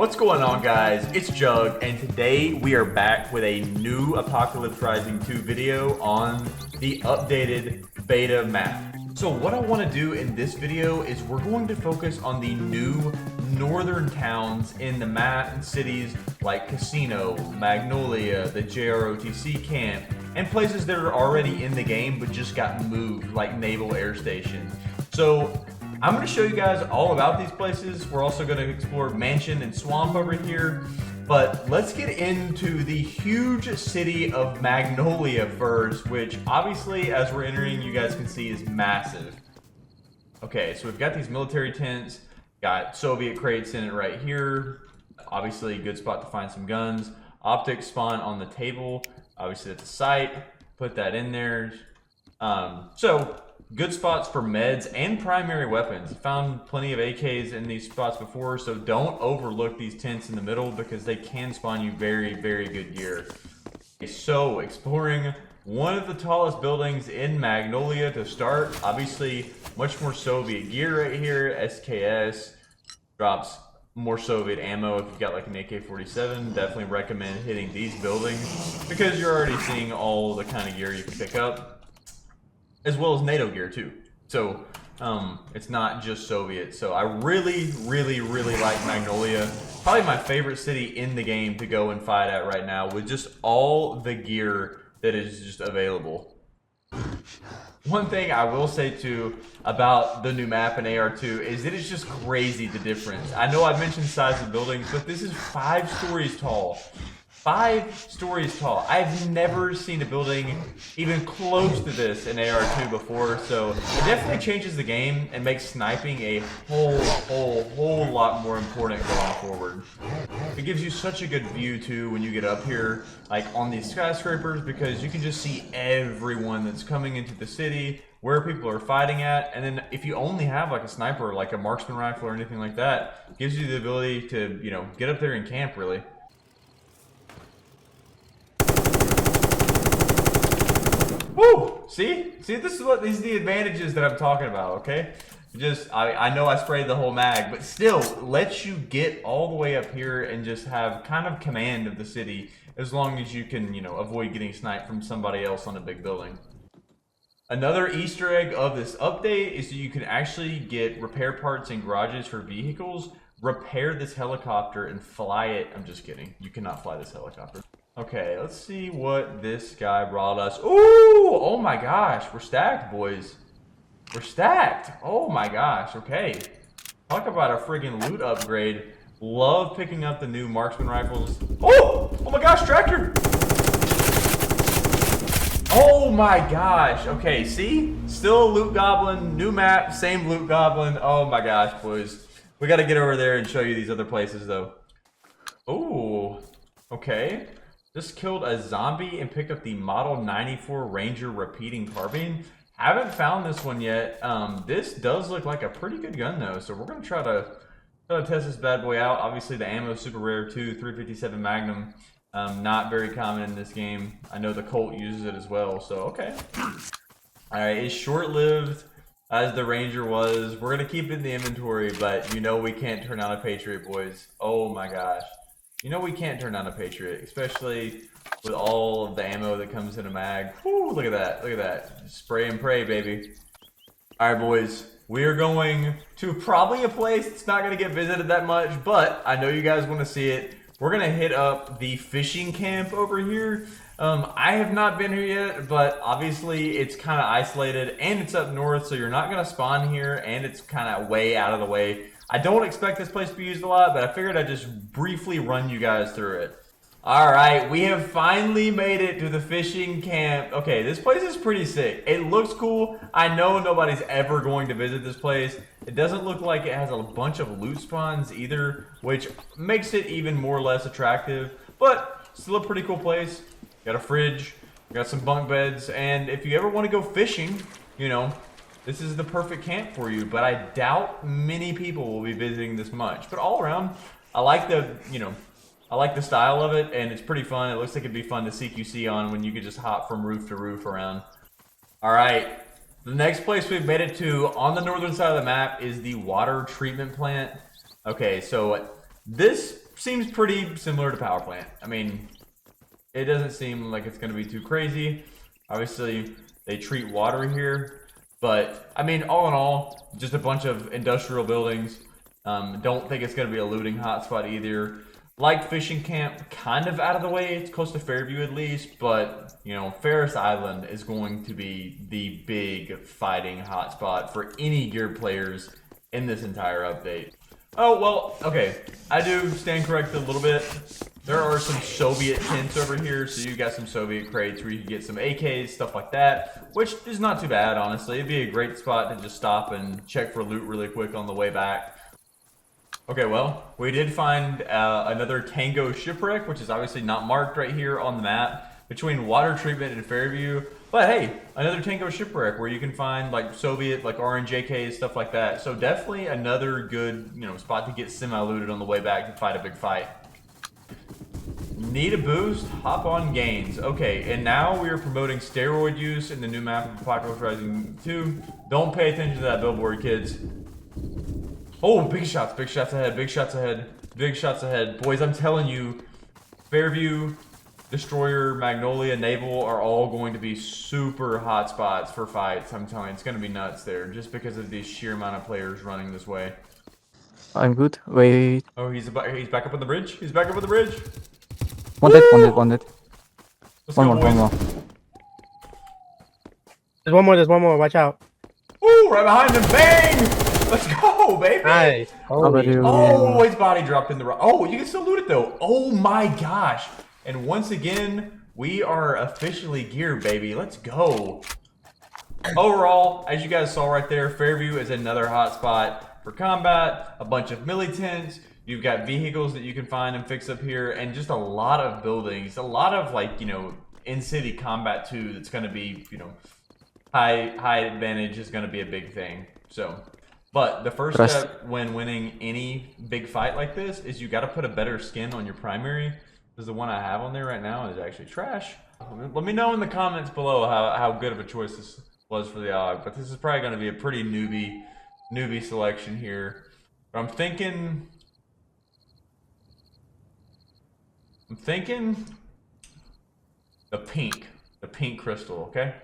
What's going on, guys? It's Jugg, and today we are back with a new Apocalypse Rising 2 video on the updated beta map. So what I want to do in this video is we're going to focus on the new northern towns in the map and cities like Casino, Magnolia, the JROTC camp, and places that are already in the game but just got moved, like Naval Air Station. So I'm going to show you guys all about these places. We're also going to explore Mansion and Swamp over here. But let's get into the huge city of Magnolia first, which obviously, as we're entering, you guys can see is massive. Okay, so we've got these military tents, got Soviet crates in it right here. Obviously, a good spot to find some guns. Optics spawn on the table. Obviously, that's a site. Put that in there. Good spots for meds and primary weapons. Found plenty of AKs in these spots before, so don't overlook these tents in the middle because they can spawn you very, very good gear. So, exploring one of the tallest buildings in Magnolia to start. Obviously, much more Soviet gear right here. SKS drops more Soviet ammo if you've got like an AK-47. Definitely recommend hitting these buildings because you're already seeing all the kind of gear you can pick up, as well as NATO gear too. So it's not just Soviet. So I really, really, really like Magnolia. Probably my favorite city in the game to go and fight at right now with just all the gear that is just available. One thing I will say too about the new map in AR2 is that it's just crazy the difference. I know I mentioned size of buildings, but this is 5 stories tall. 5 stories tall. I've never seen a building even close to this in AR2 before, so it definitely changes the game and makes sniping a whole lot more important going forward. It gives you such a good view too when you get up here, like on these skyscrapers, because you can just see everyone that's coming into the city, where people are fighting at, and then if you only have like a sniper, like a marksman rifle or anything like that, it gives you the ability to, you know, get up there and camp really. Woo! See, these are the advantages that I'm talking about. Okay, I know I sprayed the whole mag, but still lets you get all the way up here and just have kind of command of the city, as long as you can, you know, avoid getting sniped from somebody else on a big building. Another Easter egg of this update is that you can actually get repair parts in garages for vehicles. Repair this helicopter and fly it. I'm just kidding. You cannot fly this helicopter. Okay, let's see what this guy brought us. Ooh! Oh my gosh, we're stacked, boys. We're stacked. Oh my gosh, okay. Talk about a friggin' loot upgrade. Love picking up the new marksman rifles. Oh! Oh my gosh, tractor! Oh my gosh. Okay, see? Still a loot goblin, new map, same loot goblin. Oh my gosh, boys. We gotta get over there and show you these other places, though. Ooh. Okay. Just killed a zombie and picked up the Model 94 Ranger repeating carbine. Haven't found this one yet. This does look like a pretty good gun though, so we're gonna try to test this bad boy out. Obviously the ammo is super rare too, 357 Magnum. Not very common in this game. I know the Colt uses it as well, so okay. Alright, it's short-lived as the Ranger was. We're gonna keep it in the inventory, but you know we can't turn out a Patriot, boys. Oh my gosh. You know we can't turn down a Patriot, especially with all of the ammo that comes in a mag. Woo, look at that, look at that. Spray and pray, baby. Alright, boys. We are going to probably a place that's not going to get visited that much, but I know you guys want to see it. We're going to hit up the fishing camp over here. I have not been here yet, but obviously it's kind of isolated, and it's up north, so you're not going to spawn here, and it's kind of way out of the way. I don't expect this place to be used a lot, but I figured I'd just briefly run you guys through it. Alright, we have finally made it to the fishing camp. Okay, this place is pretty sick. It looks cool. I know nobody's ever going to visit this place. It doesn't look like it has a bunch of loot spawns either, which makes it even more or less attractive. But still a pretty cool place. Got a fridge, got some bunk beds, and if you ever want to go fishing, you know, this is the perfect camp for you, but I doubt many people will be visiting this much. But all around, I like the, you know, I like the style of it, and it's pretty fun. It looks like it'd be fun to CQC on when you could just hop from roof to roof around. All right, the next place we've made it to on the northern side of the map is the water treatment plant. Okay, so this seems pretty similar to power plant. I mean, it doesn't seem like it's going to be too crazy. Obviously, they treat water here. But, I mean, all in all, just a bunch of industrial buildings. Don't think it's going to be a looting hotspot either. Like fishing camp, kind of out of the way. It's close to Fairview at least. But, you know, Ferris Island is going to be the big fighting hotspot for any geared players in this entire update. Oh, well, okay. I do stand corrected a little bit. There are some Soviet tents over here, so you got some Soviet crates where you can get some AKs, stuff like that, which is not too bad, honestly. It'd be a great spot to just stop and check for loot really quick on the way back. Okay, well, we did find another Tango Shipwreck, which is obviously not marked right here on the map, between water treatment and Fairview. But hey, another Tango Shipwreck where you can find like Soviet, like RNJKs, stuff like that. So definitely another good, you know, spot to get semi-looted on the way back to fight a big fight. Need a boost? Hop on gains. Okay, and now we are promoting steroid use in the new map of Apocalypse Rising 2. Don't pay attention to that billboard, kids. Oh, big shots ahead, big shots ahead, big shots ahead. Boys, I'm telling you, Fairview, Destroyer, Magnolia, Naval are all going to be super hot spots for fights. I'm telling you, it's going to be nuts there just because of the sheer amount of players running this way. I'm good. Wait. Oh, he's back up on the bridge. He's back up on the bridge. One dead. Let's One go, more, boys. one more. There's one more. Watch out. Ooh, right behind him. Bang! Let's go, baby. Nice. Oh, his body dropped in the rock. Oh, you can still loot it though. Oh my gosh. And once again, we are officially geared, baby. Let's go. Overall, as you guys saw right there, Fairview is another hotspot for combat, a bunch of militants. You've got vehicles that you can find and fix up here, and just a lot of buildings, a lot of like, you know, in-city combat too. That's going to be, you know, high advantage is going to be a big thing. So, but the first step when winning any big fight like this is you got to put a better skin on your primary. Because the one I have on there right now is actually trash. Let me know in the comments below how good of a choice this was for the APOC. But this is probably going to be a pretty newbie selection here. But I'm thinking the pink crystal, okay?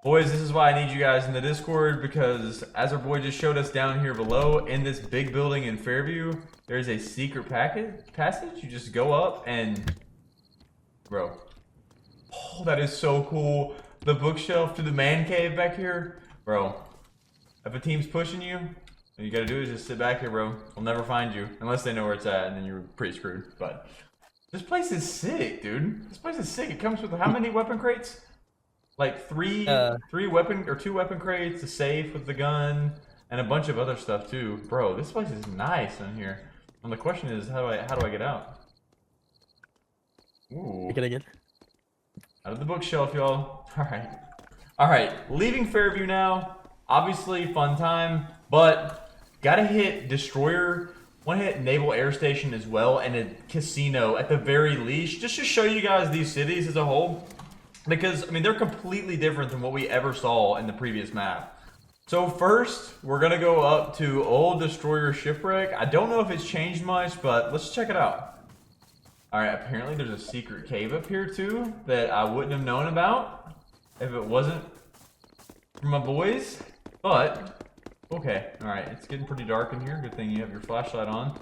Boys, this is why I need you guys in the Discord, because as our boy just showed us down here below, in this big building in Fairview, there's a secret passage. You just go up and... Bro. Oh, that is so cool. The bookshelf to the man cave back here. Bro, if a team's pushing you, all you gotta do is just sit back here, bro. They'll never find you, unless they know where it's at, and then you're pretty screwed. But this place is sick, dude. This place is sick. It comes with how many weapon crates? Like two weapon crates, a safe with the gun, and a bunch of other stuff too. Bro, this place is nice in here. And the question is, how do I get out? Ooh. Get again. Out of the bookshelf, y'all. Alright, leaving Fairview now. Obviously, fun time, but gotta hit Destroyer. Want to hit Naval Air Station as well, and a casino at the very least, just to show you guys these cities as a whole. Because, I mean, they're completely different than what we ever saw in the previous map. So first, we're going to go up to Old Destroyer Shipwreck. I don't know if it's changed much, but let's check it out. Alright, apparently there's a secret cave up here too that I wouldn't have known about if it wasn't for my boys. But, okay, alright, it's getting pretty dark in here. Good thing you have your flashlight on.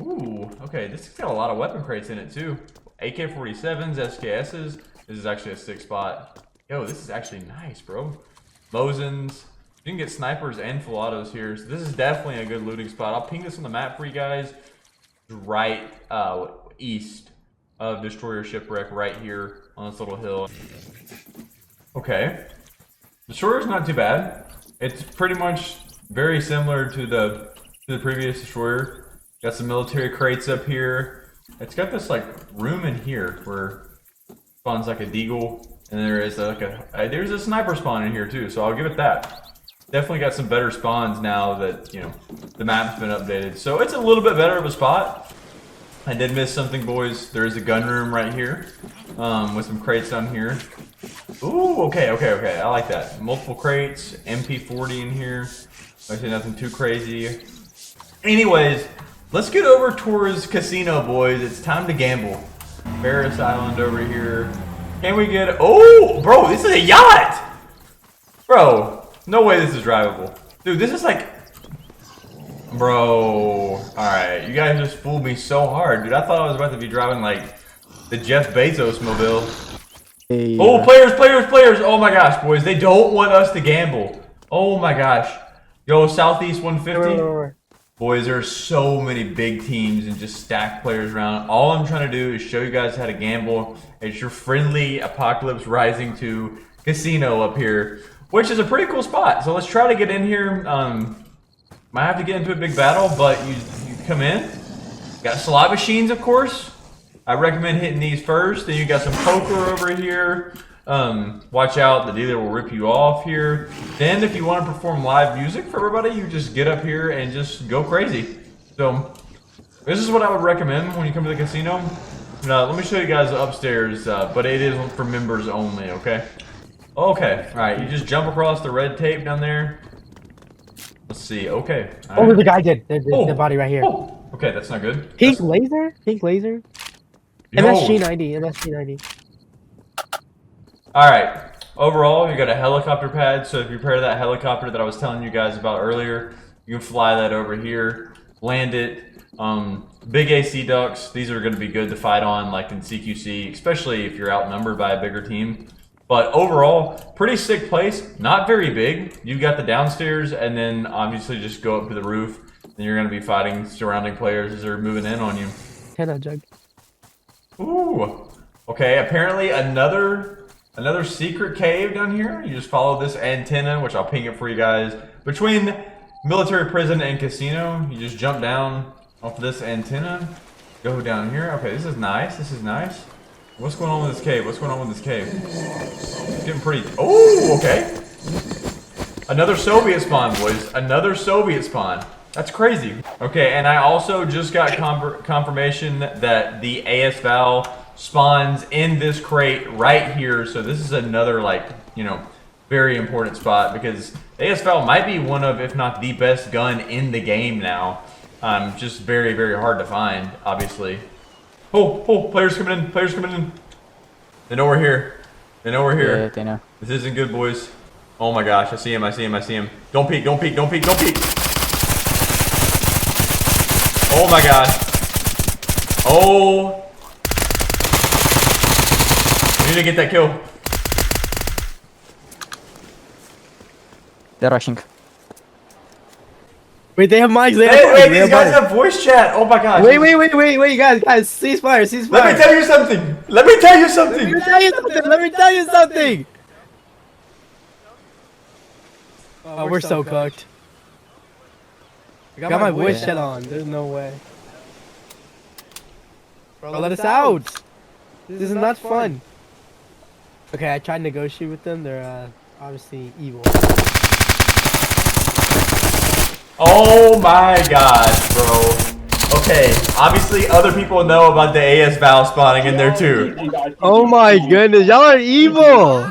Ooh, okay, this has got a lot of weapon crates in it too. AK-47s, SKSs. This is actually a sick spot. Yo, this is actually nice, bro. Mosins. You can get snipers and full autos here. So this is definitely a good looting spot. I'll ping this on the map for you guys. Right east of Destroyer Shipwreck, right here on this little hill. Okay. Destroyer's not too bad. It's pretty much very similar to the previous Destroyer. Got some military crates up here. It's got this like room in here where spawns like a deagle, and there is there's a sniper spawn in here too, so I'll give it that. Definitely got some better spawns now that, you know, the map's been updated. So it's a little bit better of a spot. I did miss something, boys. There is a gun room right here, with some crates down here. Ooh, okay. I like that. Multiple crates, MP40 in here. Actually, nothing too crazy. Anyways, Let's get over towards Casino, boys. It's time to gamble. Ferris Island over here. Can we get... Oh, bro, this is a yacht! Bro, no way this is drivable. Dude, this is like... Bro, alright. You guys just fooled me so hard. Dude, I thought I was about to be driving like the Jeff Bezos mobile. Hey, Oh, players, players, players! Oh my gosh, boys. They don't want us to gamble. Oh my gosh. Yo, Southeast 150. Boys, there are so many big teams and just stacked players around. All I'm trying to do is show you guys how to gamble. It's your friendly Apocalypse Rising 2 casino up here, which is a pretty cool spot. So let's try to get in here. Might have to get into a big battle, but you come in. Got slot machines, of course. I recommend hitting these first. Then you got some poker over here. Watch out, the dealer will rip you off here. Then if you want to perform live music for everybody, you just get up here and just go crazy. So this is what I would recommend when you come to the casino. Now, let me show you guys upstairs, but it is for members only, okay? Okay, all right, you just jump across the red tape down there. Let's see, okay. Oh, Right. the guy did. The body right here. Oh, okay, that's not good. Pink laser? Pink laser? Yo. MSG90. MSG90. Alright, overall, you got a helicopter pad, so if you repair that helicopter that I was telling you guys about earlier, you can fly that over here, land it. Big AC ducts, these are going to be good to fight on, like in CQC, especially if you're outnumbered by a bigger team. But overall, pretty sick place, not very big. You've got the downstairs, and then obviously just go up to the roof, and you're going to be fighting surrounding players as they're moving in on you. Hello, Jugg. Ooh, okay, apparently another secret cave down here. You just follow this antenna, which I'll ping it for you guys. Between military prison and casino, you just jump down off this antenna, go down here. Okay, this is nice. This is nice. What's going on with this cave? What's going on with this cave? It's getting pretty... Oh, okay. Another Soviet spawn, boys. Another Soviet spawn. That's crazy. Okay, and I also just got confirmation that the AS-Val spawns in this crate right here. So this is another, like, you know, very important spot because AS-Val might be one of, if not the best gun in the game now. Just very, very hard to find, obviously. Oh, players coming in, players coming in. They know we're here. They know we're here. Yeah, they know. This isn't good, boys. Oh my gosh, I see him, I see him, I see him. Don't peek, don't peek, don't peek, don't peek. Oh my gosh. Oh. We need to get that kill. They're rushing. Wait, they have mics. Hey, these guys have voice chat. Oh my gosh. Wait, guys, ceasefire, ceasefire. Let me tell you something. Let me tell you something. Let me tell you something. Let me tell you something. Oh, we're so cooked. I got my voice chat on. There's no way. Bro, let us out. This is not fun. Okay, I tried to negotiate with them. They're obviously evil. Oh my gosh, bro. Okay, obviously other people know about the AS-Val spawning in there too. Oh my goodness, y'all are evil.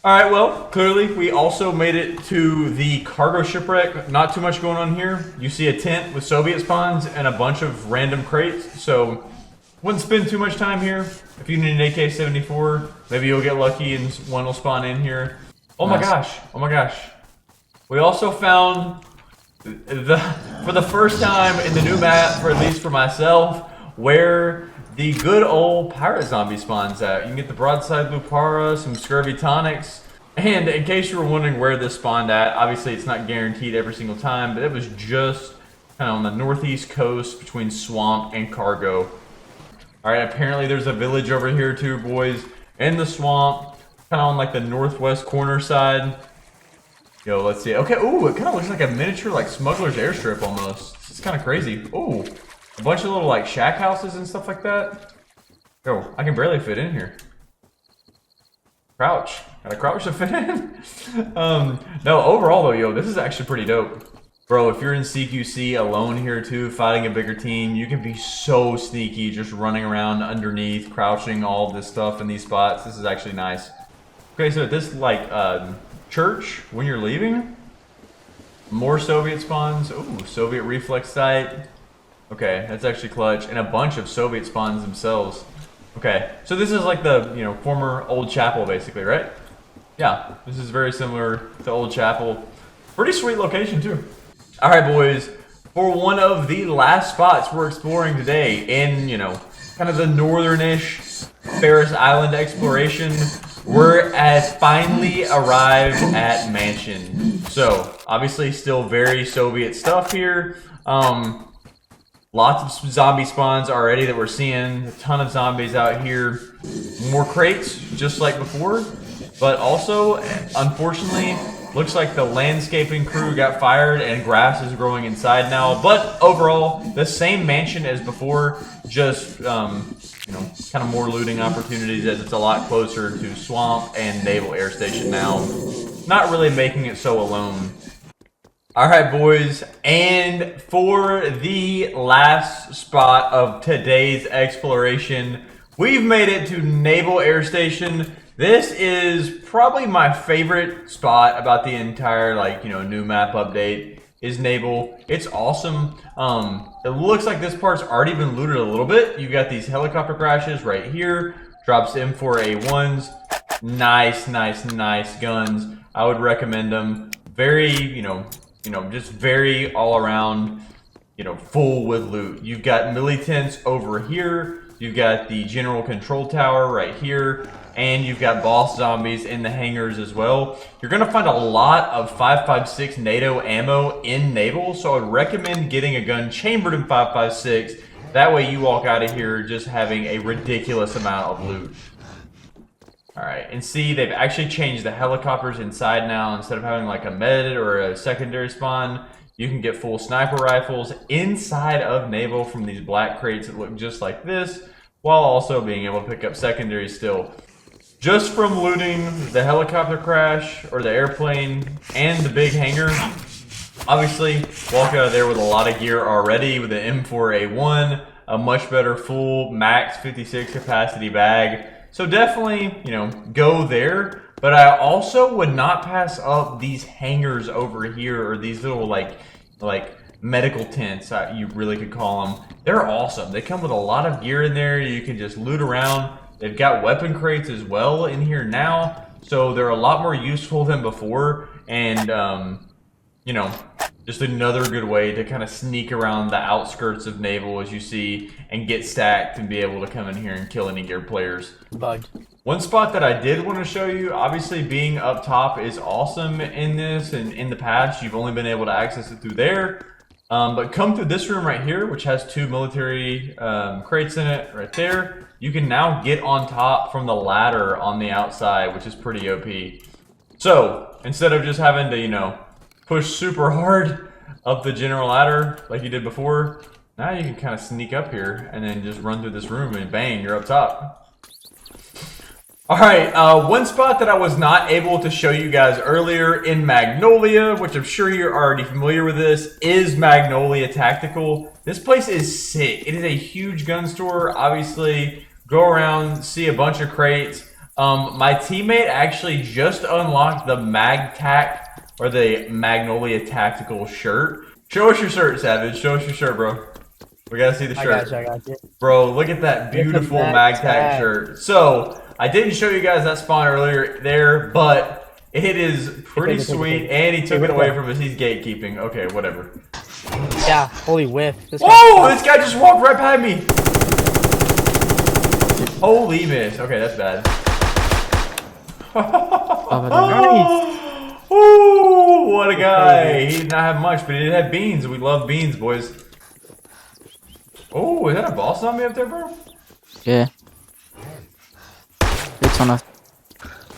Alright, well, clearly we also made it to the cargo shipwreck. Not too much going on here. You see a tent with Soviet spawns and a bunch of random crates, so wouldn't spend too much time here. If you need an AK-74, maybe you'll get lucky and one will spawn in here. Oh my gosh, oh my gosh. We also found for the first time in the new map, for at least for myself, where the good old pirate zombie spawns at. You can get the broadside Lupara, some scurvy tonics, and in case you were wondering where this spawned at, obviously it's not guaranteed every single time, but it was just kind of on the northeast coast between swamp and cargo. Alright, apparently there's a village over here too, boys, in the swamp, kind of on like the northwest corner side. Yo, let's see. Okay, ooh, it kind of looks like a miniature, like, smuggler's airstrip almost. It's kind of crazy. Ooh, a bunch of little, like, shack houses and stuff like that. Yo, I can barely fit in here. Crouch. Gotta crouch to fit in. No, overall, though, yo, this is actually pretty dope. Bro, if you're in CQC alone here, too, fighting a bigger team, you can be so sneaky just running around underneath, crouching, all this stuff in these spots. This is actually nice. Okay, so this, like, church when you're leaving, more Soviet spawns. Ooh, Soviet reflex sight. Okay, that's actually clutch. And a bunch of Soviet spawns themselves. Okay, so this is like the, you know, former Old Chapel, basically, right? Yeah, this is very similar to Old Chapel. Pretty sweet location, too. All right, boys. For one of the last spots we're exploring today in, you know, kind of the northern-ish Ferris Island exploration, we're finally arrived at Mansion. So, obviously still very Soviet stuff here. Lots of zombie spawns already that we're seeing. A ton of zombies out here. More crates, just like before. But also, unfortunately, looks like the landscaping crew got fired and grass is growing inside now. But overall, the same mansion as before, just, you know, kind of more looting opportunities as it's a lot closer to Swamp and Naval Air Station now. Not really making it so alone. Alright, boys, and for the last spot of today's exploration, we've made it to Naval Air Station. This is probably my favorite spot about the entire, like, you know, new map update is Naval. It's awesome. It looks like this part's already been looted a little bit. You've got these helicopter crashes right here. Drops M4A1s. Nice, nice, nice guns. I would recommend them. Very, you know, just very all around, you know, full with loot. You've got melee tents over here. You've got the general control tower right here. And you've got boss zombies in the hangars as well. You're going to find a lot of 5.56 NATO ammo in Naval, so I would recommend getting a gun chambered in 5.56. That way you walk out of here just having a ridiculous amount of loot. Alright, and see, they've actually changed the helicopters inside now. Instead of having like a med or a secondary spawn, you can get full sniper rifles inside of Naval from these black crates that look just like this, while also being able to pick up secondary still. Just from looting the helicopter crash, or the airplane, and the big hangar, obviously, walk out of there with a lot of gear already, with an M4A1, a much better full max 56 capacity bag. So definitely, you know, go there. But I also would not pass up these hangars over here, or these little, like medical tents, you really could call them. They're awesome. They come with a lot of gear in there. You can just loot around. They've got weapon crates as well in here now, so they're a lot more useful than before, and, you know, just another good way to kind of sneak around the outskirts of Naval, as you see, and get stacked and be able to come in here and kill any gear players. Bugged. One spot that I did want to show you, obviously being up top is awesome in this, and in the past you've only been able to access it through there. But come through this room right here, which has 2 military crates in it right there. You can now get on top from the ladder on the outside, which is pretty OP. So, instead of just having to, you know, push super hard up the general ladder like you did before, now you can kind of sneak up here and then just run through this room and bang, you're up top. Alright, one spot that I was not able to show you guys earlier in Magnolia, which I'm sure you're already familiar with this, is Magnolia Tactical. This place is sick. It is a huge gun store. Obviously, go around, see a bunch of crates. My teammate actually just unlocked the MagTac, or the Magnolia Tactical shirt. Show us your shirt, Savage. Show us your shirt, bro. We gotta see the shirt. I got you. Bro, look at that beautiful MagTac shirt. So, I didn't show you guys that spawn earlier there, but it is pretty sweet, and he took it away from us. He's gatekeeping. Okay, whatever. Yeah, holy whiff. Whoa! This guy just walked right by me! Holy miss. Okay, that's bad. Ooh, what a guy. He did not have much, but he did have beans. We love beans, boys. Oh, is that a boss zombie up there, bro? Yeah. It's on a...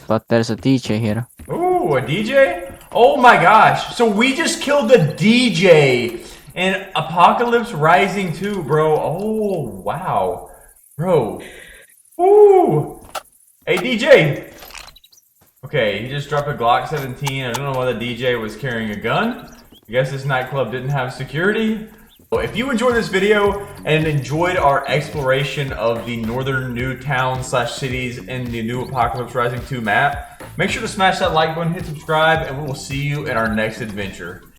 But there's a DJ here. Ooh, a DJ? Oh my gosh. So we just killed the DJ in Apocalypse Rising 2, bro. Oh, wow. Bro. Ooh. Hey, DJ. Okay, he just dropped a Glock 17. I don't know why the DJ was carrying a gun. I guess this nightclub didn't have security. If you enjoyed this video and enjoyed our exploration of the northern new towns / cities in the new Apocalypse Rising 2 map, make sure to smash that like button, hit subscribe, and we will see you in our next adventure.